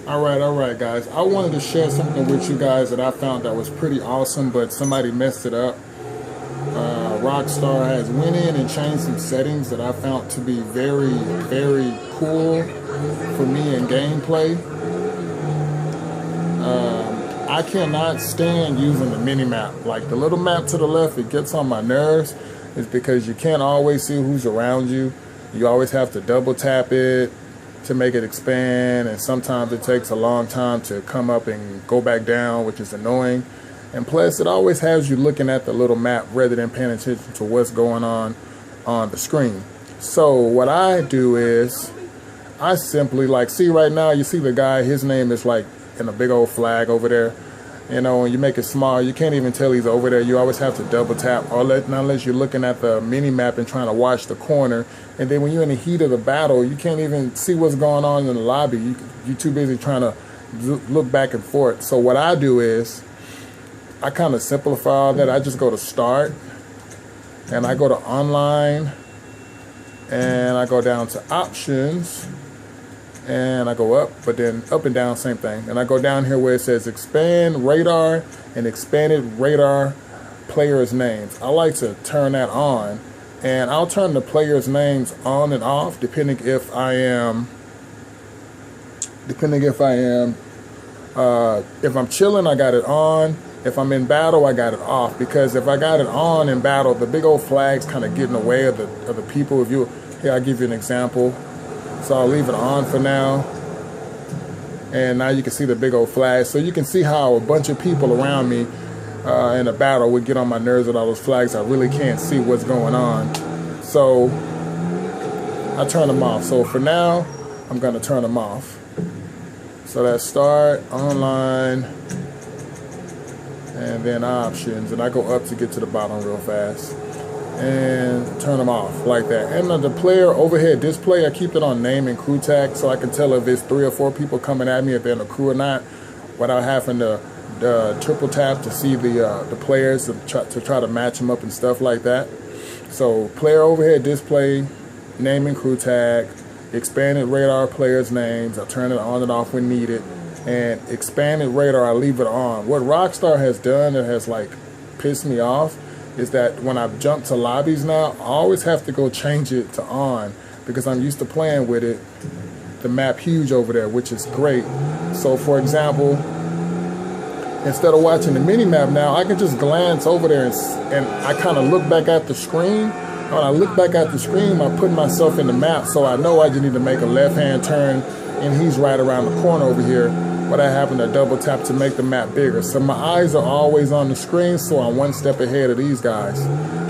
All right, guys. I wanted to share something with you guys that I found that was pretty awesome, but somebody messed it up. Rockstar has went in and changed some settings that I found to be very, very cool for me in gameplay. I cannot stand using the mini map. Like the little map to the left, it gets on my nerves. It's because you can't always see who's around you. You always have to double tap it to make it expand, and sometimes it takes a long time to come up and go back down, which is annoying. And plus, it always has you looking at the little map rather than paying attention to what's going on the screen. So what I do is I simply, like, see right now, you see the guy, his name is like in a big old flag over there. You know, when you make it small, you can't even tell he's over there. You always have to double tap, or unless you're looking at the mini map and trying to watch the corner. And then when you're in the heat of the battle, you can't even see what's going on in the lobby. You're too busy trying to look back and forth. So what I do is I kind of simplify all that. I just go to start, and I go to online, and I go down to options, and I go up, but then up and down, same thing. And I go down here where it says expand radar and expanded radar players' names. I like to turn that on, and I'll turn the players' names on and off depending if I am if I'm chilling, I got it on. If I'm in battle, I got it off, because if I got it on in battle, the big old flags kind of get in the way of the people. If you, here, I'll give you an example. So I'll leave it on for now. And now you can see the big old flags. So you can see how a bunch of people around me in a battle would get on my nerves with all those flags. I really can't see what's going on. So I turn them off. So for now, I'm going to turn them off. So that's start, online, and then options. And I go up to get to the bottom real fast. And turn them off like that. And the player overhead display, I keep it on name and crew tag, so I can tell if it's 3 or 4 people coming at me, if they're in the crew or not, without having to triple tap to see the players to try to match them up and stuff like that. So player overhead display, name and crew tag, expanded radar players' names. I turn it on and off when needed. And expanded radar, I leave it on. What Rockstar has done that has like pissed me off is that when I jump to lobbies now, I always have to go change it to on, because I'm used to playing with it, the map huge over there, which is great. So for example, instead of watching the mini map now, I can just glance over there and I kind of look back at the screen. When I look back at the screen, I'm putting myself in the map, so I know I just need to make a left-hand turn, and he's right around the corner over here. But I happen to double tap to make the map bigger. So my eyes are always on the screen, so I'm one step ahead of these guys.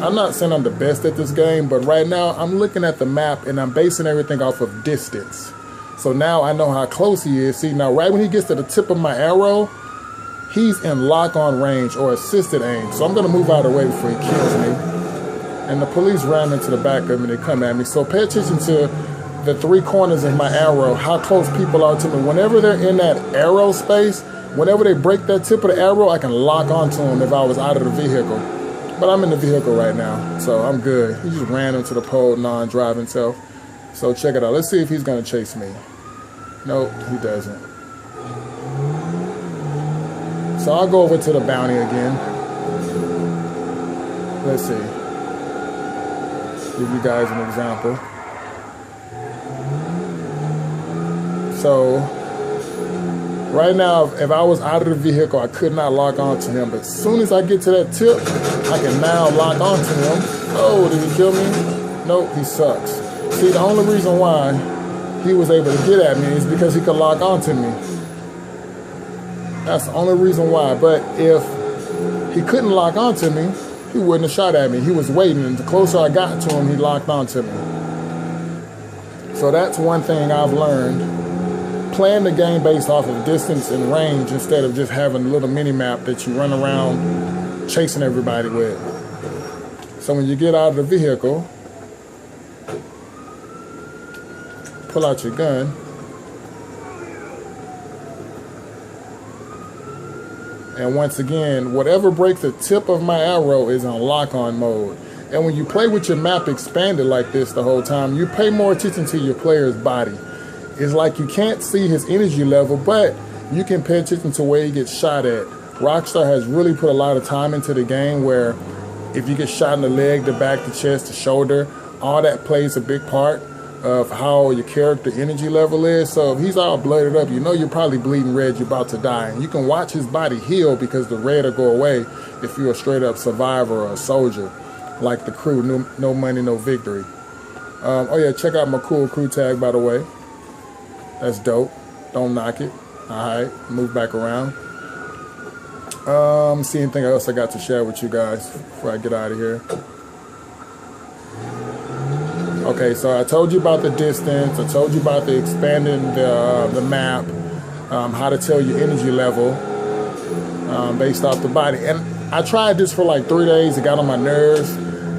I'm not saying I'm the best at this game, but right now I'm looking at the map and I'm basing everything off of distance. So now I know how close he is. See, now right when he gets to the tip of my arrow, he's in lock-on range or assisted aim. So I'm gonna move out of the way before he kills me. And the police ran into the back of me and they come at me. So pay attention to the 3 corners of my arrow, how close people are to me. Whenever they're in that arrow space, whenever they break that tip of the arrow, I can lock onto them if I was out of the vehicle. But I'm in the vehicle right now, so I'm good. He just ran into the pole, non-drive himself. So check it out. Let's see if he's gonna chase me. Nope, he doesn't. So I'll go over to the bounty again. Let's see. Give you guys an example. So right now, if I was out of the vehicle, I could not lock onto him. But as soon as I get to that tip, I can now lock onto him. Oh, did he kill me? Nope, he sucks. See, the only reason why he was able to get at me is because he could lock onto me. That's the only reason why. But if he couldn't lock onto me, he wouldn't have shot at me. He was waiting, and the closer I got to him, he locked onto me. So that's one thing I've learned. Playing the game based off of distance and range instead of just having a little mini map that you run around chasing everybody with. So when you get out of the vehicle, pull out your gun, and once again, whatever breaks the tip of my arrow is on lock-on mode. And when you play with your map expanded like this the whole time, you pay more attention to your player's body. it's like you can't see his energy level, but you can pay attention to where he gets shot at. Rockstar has really put a lot of time into the game where if you get shot in the leg, the back, the chest, the shoulder, all that plays a big part of how your character energy level is. So if he's all blooded up, you know you're probably bleeding red, you're about to die. And you can watch his body heal because the red will go away if you're a straight up survivor or a soldier. Like the crew, no money, no victory. Oh yeah, check out my cool crew tag, by the way. That's dope. Don't knock it. Alright, move back around. See anything else I got to share with you guys before I get out of here. Okay, so I told you about the distance. I told you about the expanding the map, how to tell your energy level based off the body. And I tried this for like 3 days. It got on my nerves.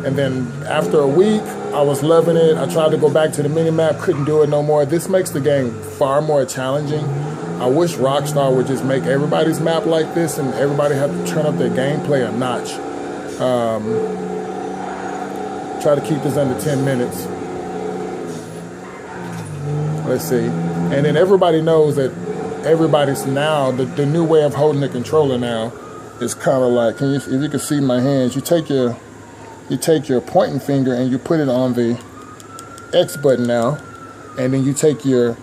And then after a week, I was loving it. I tried to go back to the mini-map, couldn't do it no more. This makes the game far more challenging. I wish Rockstar would just make everybody's map like this and everybody have to turn up their gameplay a notch. Try to keep this under 10 minutes. Let's see. And then everybody knows that everybody's now, the new way of holding the controller now is kind of like, if you can see my hands, you take your pointing finger and you put it on the X button now, and then you take your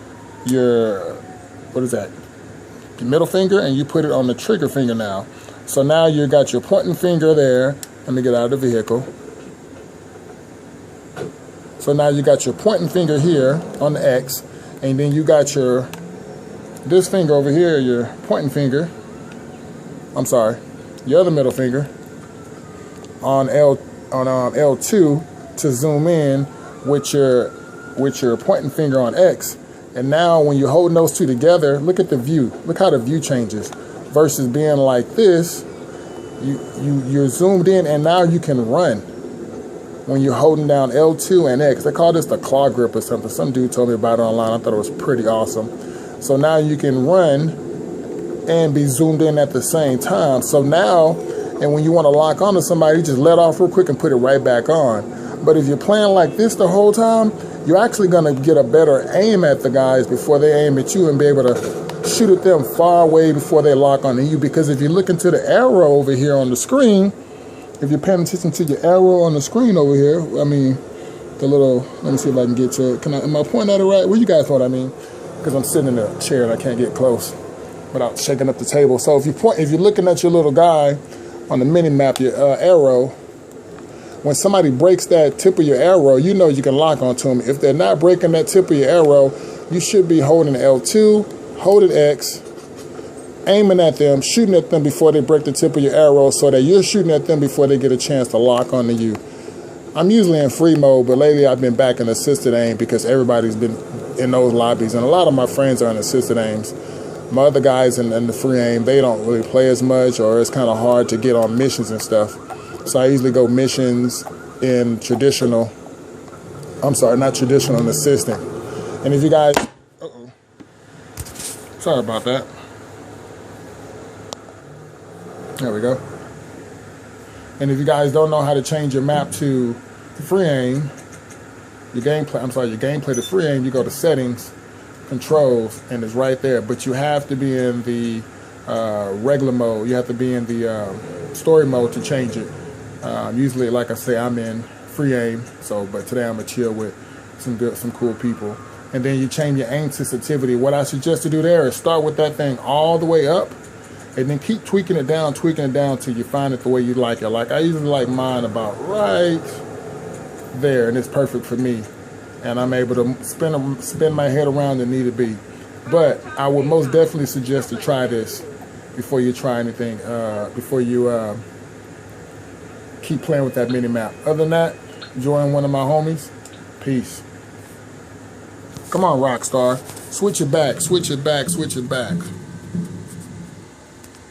what is that? Your middle finger, and you put it on the trigger finger now. So now you got your pointing finger there. Let me get out of the vehicle. So now you got your pointing finger here on the X, and then you got this finger over here, your pointing finger. I'm sorry, your other middle finger on L2 to zoom in with your pointing finger on X. And now when you're holding those two together, look at the view. Look how the view changes versus being like this. You're zoomed in, and now you can run when you're holding down L2 and X. They call this the claw grip or something. Some dude told me about it online. I thought it was pretty awesome. So now you can run and be zoomed in at the same time. So now, and when you want to lock onto somebody, you just let off real quick and put it right back on. But if you're playing like this the whole time, you're actually going to get a better aim at the guys before they aim at you and be able to shoot at them far away before they lock onto you. Because if you look into the arrow over here on the screen, if you're paying attention to your arrow on the screen over here, I mean, the little, let me see if I can get to it. Am I pointing at it right? Well, you guys know what I mean. Because I'm sitting in a chair and I can't get close without shaking up the table. So if you're looking at your little guy on the mini map, your arrow, when somebody breaks that tip of your arrow, you know you can lock onto them. If they're not breaking that tip of your arrow, you should be holding L2, holding X, aiming at them, shooting at them before they break the tip of your arrow so that you're shooting at them before they get a chance to lock onto you. I'm usually in free mode, but lately I've been back in assisted aim because everybody's been in those lobbies, and a lot of my friends are in assisted aims. My other guys in the free aim, they don't really play as much, or it's kind of hard to get on missions and stuff. So I usually go missions in traditional, I'm sorry, not traditional, and assistant. And if you guys, sorry about that. There we go. And if you guys don't know how to change your map to free aim, your gameplay to free aim, you go to settings, controls, and it's right there. But you have to be in the regular mode. You have to be in the story mode to change it. Usually, like I say, I'm in free aim. But today I'm gonna chill with some cool people. And then you change your aim sensitivity. What I suggest to do there is start with that thing all the way up, and then keep tweaking it down till you find it the way you like it. Like I usually like mine about right there, and it's perfect for me. And I'm able to spin my head around the need to be. But I would most definitely suggest to try this before you try anything, before you keep playing with that mini map. Other than that, join one of my homies. Peace. Come on, Rockstar. Switch it back, switch it back, switch it back.